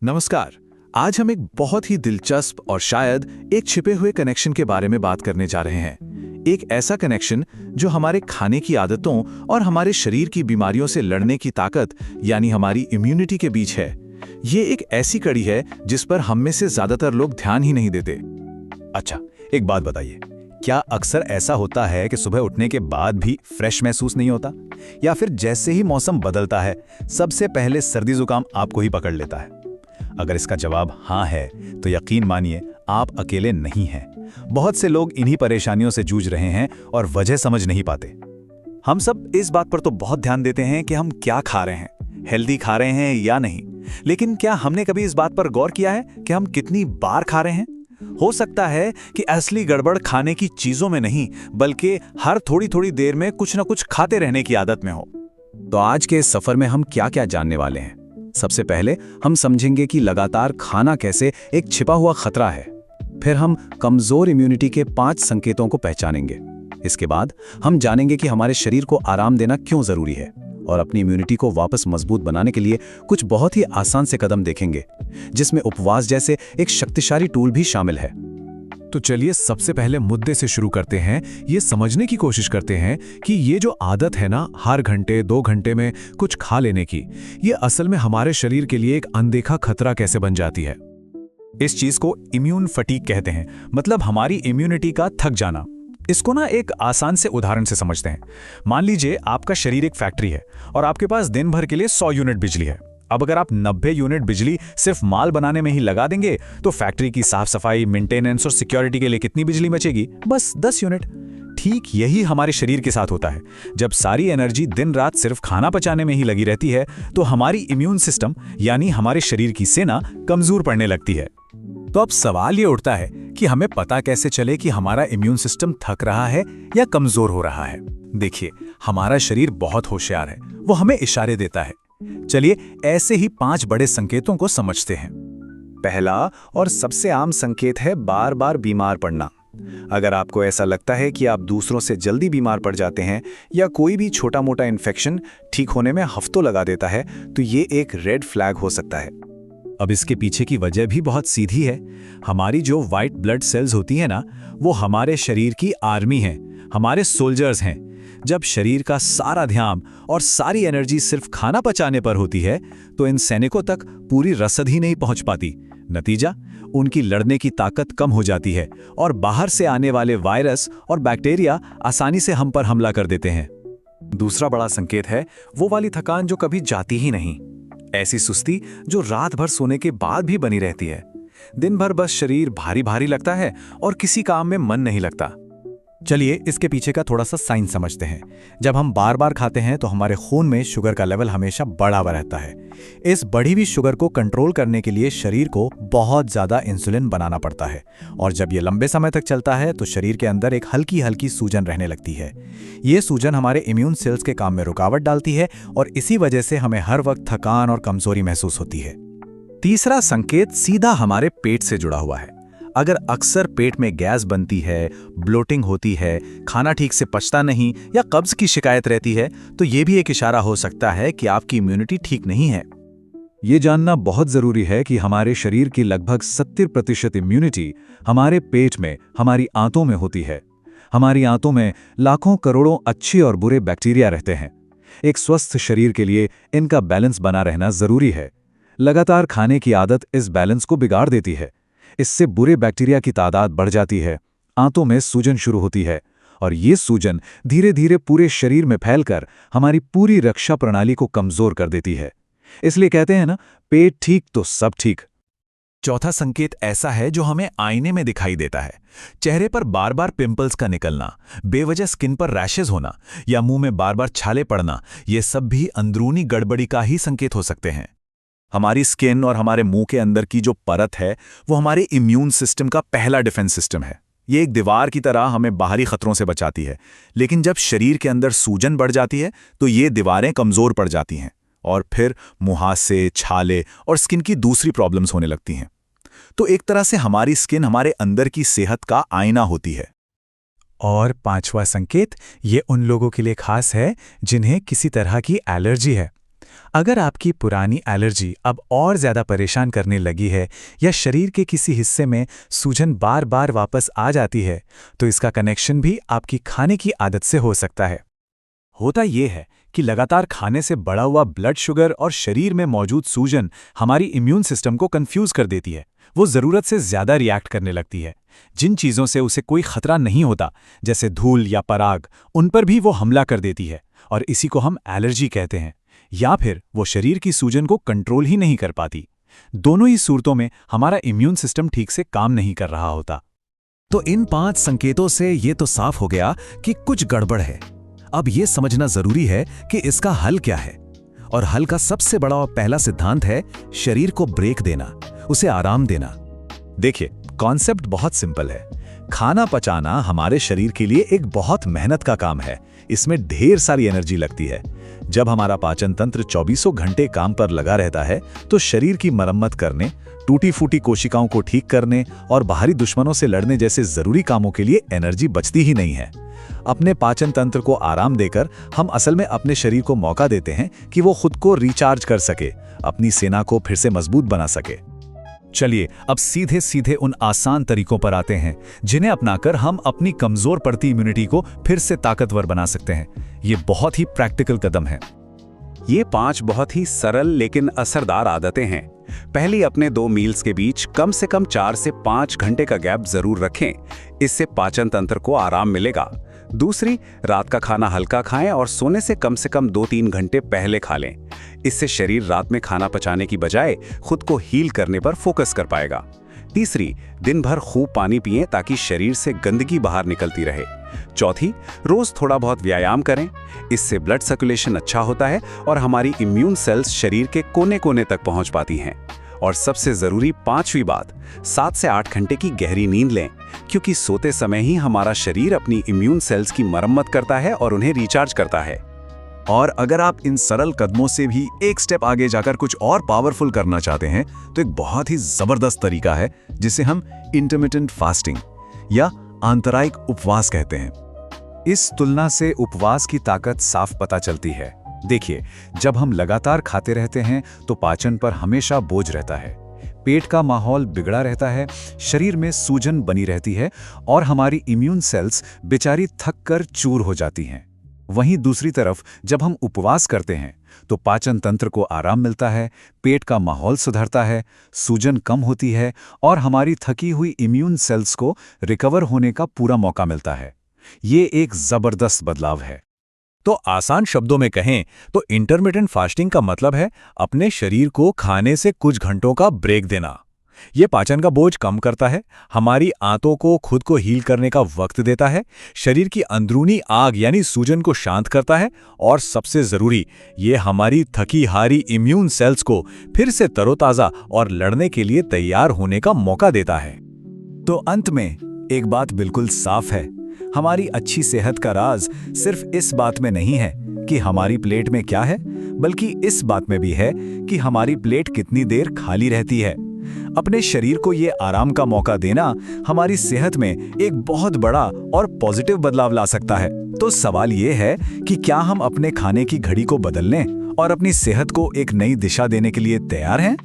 नमस्कार। आज हम एक बहुत ही दिलचस्प और शायद एक छिपे हुए कनेक्शन के बारे में बात करने जा रहे हैं। एक ऐसा कनेक्शन जो हमारे खाने की आदतों और हमारे शरीर की बीमारियों से लड़ने की ताकत यानी हमारी इम्यूनिटी के बीच है। ये एक ऐसी कड़ी है जिस पर हम में से ज्यादातर लोग ध्यान ही नहीं देते। अच्छा, एक बात बताइए, क्या अक्सर ऐसा होता है कि सुबह उठने के बाद भी फ्रेश महसूस नहीं होता, या फिर जैसे ही मौसम बदलता है सबसे पहले सर्दी जुकाम आपको ही पकड़ लेता है? अगर इसका जवाब हाँ है तो यकीन मानिए आप अकेले नहीं हैं। बहुत से लोग इन्हीं परेशानियों से जूझ रहे हैं और वजह समझ नहीं पाते। हम सब इस बात पर तो बहुत ध्यान देते हैं कि हम क्या खा रहे हैं, हेल्दी खा रहे हैं या नहीं, लेकिन क्या हमने कभी इस बात पर गौर किया है कि हम कितनी बार खा रहे हैं? हो सकता है कि असली गड़बड़ खाने की चीजों में नहीं, बल्कि हर थोड़ी थोड़ी देर में कुछ न कुछ खाते रहने की आदत में हो। तो आज के इस सफर में हम क्या क्या जानने वाले हैं? सबसे पहले हम समझेंगे कि लगातार खाना कैसे एक छिपा हुआ खतरा है। फिर हम कमजोर इम्यूनिटी के 5 संकेतों को पहचानेंगे। इसके बाद हम जानेंगे कि हमारे शरीर को आराम देना क्यों जरूरी है, और अपनी इम्यूनिटी को वापस मजबूत बनाने के लिए कुछ बहुत ही आसान से कदम देखेंगे, जिसमें उपवास जैसे एक शक्तिशाली टूल भी शामिल है। तो चलिए सबसे पहले मुद्दे से शुरू करते हैं। ये समझने की कोशिश करते हैं कि ये जो आदत है ना, हर घंटे 2 घंटे में कुछ खा लेने की, ये असल में हमारे शरीर के लिए एक अनदेखा खतरा कैसे बन जाती है। इस चीज को इम्यून फटीग कहते हैं, मतलब हमारी इम्यूनिटी का थक जाना। इसको ना एक आसान से उदाहरण से समझते हैं। मान लीजिए आपका शरीर एक फैक्ट्री है और आपके पास दिन भर के लिए 100 यूनिट बिजली है। अब अगर आप 90 यूनिट बिजली सिर्फ माल बनाने में ही लगा देंगे तो फैक्ट्री की साफ सफाई, मेंटेनेंस और सिक्योरिटी के लिए कितनी बिजली बचेगी? बस 10 यूनिट। ठीक यही हमारे शरीर के साथ होता है। जब सारी एनर्जी दिन रात सिर्फ खाना पचाने में ही लगी रहती है तो हमारी इम्यून सिस्टम यानी हमारे शरीर की सेना कमजोर पड़ने लगती है। तो अब सवाल ये उठता है कि हमें पता कैसे चले कि हमारा इम्यून सिस्टम थक रहा है या कमजोर हो रहा है। देखिए, हमारा शरीर बहुत होशियार है, वो हमें इशारे देता है। चलिए ऐसे ही 5 बड़े संकेतों को समझते हैं। पहला और सबसे आम संकेत है बार बार बीमार पड़ना। अगर आपको ऐसा लगता है कि आप दूसरों से जल्दी बीमार पड़ जाते हैं या कोई भी छोटा मोटा इन्फेक्शन ठीक होने में हफ्तों लगा देता है, तो ये एक रेड फ्लैग हो सकता है। अब इसके पीछे की वजह भी बहुत सीधी है। हमारी जो व्हाइट ब्लड सेल्स होती है ना, वो हमारे शरीर की आर्मी है, हमारे सोल्जर्स हैं। जब शरीर का सारा ध्यान और सारी एनर्जी सिर्फ खाना पचाने पर होती है तो इन सैनिकों तक पूरी रसद ही नहीं पहुंच पाती। नतीजा, उनकी लड़ने की ताकत कम हो जाती है और बाहर से आने वाले वायरस और बैक्टीरिया आसानी से हम पर हमला कर देते हैं। दूसरा बड़ा संकेत है वो वाली थकान जो कभी जाती ही नहीं। ऐसी सुस्ती जो रात भर सोने के बाद भी बनी रहती है। दिन भर बस शरीर भारी भारी लगता है और किसी काम में मन नहीं लगता। चलिए इसके पीछे का थोड़ा सा साइंस समझते हैं। जब हम बार बार खाते हैं तो हमारे खून में शुगर का लेवल हमेशा बढ़ा हुआ रहता है। इस बढ़ी हुई शुगर को कंट्रोल करने के लिए शरीर को बहुत ज्यादा इंसुलिन बनाना पड़ता है, और जब ये लंबे समय तक चलता है तो शरीर के अंदर एक हल्की हल्की सूजन रहने लगती है। ये सूजन हमारे इम्यून सेल्स के काम में रुकावट डालती है और इसी वजह से हमें हर वक्त थकान और कमजोरी महसूस होती है। तीसरा संकेत सीधा हमारे पेट से जुड़ा हुआ है। अगर अक्सर पेट में गैस बनती है, ब्लोटिंग होती है, खाना ठीक से पचता नहीं या कब्ज की शिकायत रहती है, तो ये भी एक इशारा हो सकता है कि आपकी इम्यूनिटी ठीक नहीं है। ये जानना बहुत जरूरी है कि हमारे शरीर की लगभग 70% इम्यूनिटी हमारे पेट में, हमारी आंतों में होती है। हमारी आंतों में लाखों करोड़ों अच्छे और बुरे बैक्टीरिया रहते हैं। एक स्वस्थ शरीर के लिए इनका बैलेंस बना रहना जरूरी है। लगातार खाने की आदत इस बैलेंस को बिगाड़ देती है। इससे बुरे बैक्टीरिया की तादाद बढ़ जाती है, आंतों में सूजन शुरू होती है, और ये सूजन धीरे धीरे पूरे शरीर में फैलकर हमारी पूरी रक्षा प्रणाली को कमजोर कर देती है। इसलिए कहते हैं ना, पेट ठीक तो सब ठीक। चौथा संकेत ऐसा है जो हमें आईने में दिखाई देता है। चेहरे पर बार बार पिंपल्स का निकलना, बेवजह स्किन पर रैशेज होना या मुंह में बार बार छाले पड़ना, ये सब भी अंदरूनी गड़बड़ी का ही संकेत हो सकते हैं। हमारी स्किन और हमारे मुंह के अंदर की जो परत है वो हमारे इम्यून सिस्टम का पहला डिफेंस सिस्टम है। ये एक दीवार की तरह हमें बाहरी खतरों से बचाती है, लेकिन जब शरीर के अंदर सूजन बढ़ जाती है तो ये दीवारें कमजोर पड़ जाती हैं और फिर मुहासे, छाले और स्किन की दूसरी प्रॉब्लम्स होने लगती हैं। तो एक तरह से हमारी स्किन हमारे अंदर की सेहत का आईना होती है। और 5वां संकेत ये उन लोगों के लिए खास है जिन्हें किसी तरह की एलर्जी है। अगर आपकी पुरानी एलर्जी अब और ज़्यादा परेशान करने लगी है या शरीर के किसी हिस्से में सूजन बार बार वापस आ जाती है, तो इसका कनेक्शन भी आपकी खाने की आदत से हो सकता है। होता यह है कि लगातार खाने से बढ़ा हुआ ब्लड शुगर और शरीर में मौजूद सूजन हमारी इम्यून सिस्टम को कंफ्यूज कर देती है। वो ज़रूरत से ज़्यादा रिएक्ट करने लगती है। जिन चीज़ों से उसे कोई खतरा नहीं होता, जैसे धूल या पराग, उन पर भी वो हमला कर देती है और इसी को हम एलर्जी कहते हैं। या फिर वो शरीर की सूजन को कंट्रोल ही नहीं कर पाती। दोनों ही सूरतों में हमारा इम्यून सिस्टम ठीक से काम नहीं कर रहा होता। तो इन 5 संकेतों से ये तो साफ हो गया कि कुछ गड़बड़ है। अब ये समझना जरूरी है कि इसका हल क्या है। और हल का सबसे बड़ा और पहला सिद्धांत है शरीर को ब्रेक देना, उसे आराम देना। देखिए, कॉन्सेप्ट बहुत सिंपल है। खाना पचाना हमारे शरीर के लिए एक बहुत मेहनत का काम है। इसमें ढेर सारी एनर्जी लगती है। जब हमारा पाचन तंत्र 24 घंटे काम पर लगा रहता है, तो शरीर की मरम्मत करने, टूटी फूटी कोशिकाओं को ठीक करने और बाहरी दुश्मनों से लड़ने जैसे जरूरी कामों के लिए एनर्जी बचती ही नहीं है। अपने पाचन तंत्र को आराम देकर हम असल में अपने शरीर को मौका देते हैं कि वो खुद को रिचार्ज कर सके, अपनी सेना को फिर से मजबूत बना सके। चलिए अब सीधे सीधे उन आसान तरीकों पर आते हैं जिन्हें अपनाकर हम अपनी कमजोर पड़ती इम्यूनिटी को फिर से ताकतवर बना सकते हैं। ये बहुत ही प्रैक्टिकल कदम है। ये 5 बहुत ही सरल लेकिन असरदार आदतें हैं। पहली, अपने 2 मील्स के बीच कम से कम 4 से 5 घंटे का गैप जरूर रखें। इससे पाचन तंत्र को आराम मिलेगा। दूसरी, रात का खाना हल्का खाएं और सोने से कम 2-3 घंटे पहले खा लें। इससे शरीर रात में खाना पचाने की बजाय खुद को हील करने पर फोकस कर पाएगा। तीसरी, दिन भर खूब पानी पिएं ताकि शरीर से गंदगी बाहर निकलती रहे। चौथी, रोज थोड़ा बहुत व्यायाम करें। इससे ब्लड सर्कुलेशन अच्छा होता है और हमारी इम्यून सेल्स शरीर के कोने कोने तक पहुंच पाती हैं। और सबसे जरूरी 5वीं बात, 7 से 8 घंटे की गहरी नींद लें, क्योंकि सोते समय ही हमारा शरीर अपनी इम्यून सेल्स की मरम्मत करता है और उन्हें रिचार्ज करता है। और अगर आप इन सरल कदमों से भी एक स्टेप आगे जाकर कुछ और पावरफुल करना चाहते हैं, तो एक बहुत ही जबरदस्त तरीका है जिसे हम इंटरमिटेंट फास्टिंग या आंतरायिक उपवास कहते हैं। इस तुलना से उपवास की ताकत साफ पता चलती है। देखिए, जब हम लगातार खाते रहते हैं तो पाचन पर हमेशा बोझ रहता है, पेट का माहौल बिगड़ा रहता है, शरीर में सूजन बनी रहती है और हमारी इम्यून सेल्स बेचारी थक कर चूर हो जाती हैं। वहीं दूसरी तरफ जब हम उपवास करते हैं तो पाचन तंत्र को आराम मिलता है, पेट का माहौल सुधरता है, सूजन कम होती है और हमारी थकी हुई इम्यून सेल्स को रिकवर होने का पूरा मौका मिलता है। ये एक जबरदस्त बदलाव है। तो आसान शब्दों में कहें तो इंटरमिटेंट फास्टिंग का मतलब है अपने शरीर को खाने से कुछ घंटों का ब्रेक देना। ये पाचन का बोझ कम करता है, हमारी आंतों को खुद को हील करने का वक्त देता है, शरीर की अंदरूनी आग यानी सूजन को शांत करता है और सबसे जरूरी, ये हमारी थकी हारी इम्यून सेल्स को फिर से तरोताजा और लड़ने के लिए तैयार होने का मौका देता है। तो अंत में एक बात बिल्कुल साफ है, हमारी अच्छी सेहत का राज सिर्फ इस बात में नहीं है कि हमारी प्लेट में क्या है, बल्कि इस बात में भी है कि हमारी प्लेट कितनी देर खाली रहती है। अपने शरीर को ये आराम का मौका देना हमारी सेहत में एक बहुत बड़ा और पॉजिटिव बदलाव ला सकता है। तो सवाल ये है कि क्या हम अपने खाने की घड़ी को बदलने और अपनी सेहत को एक नई दिशा देने के लिए तैयार हैं?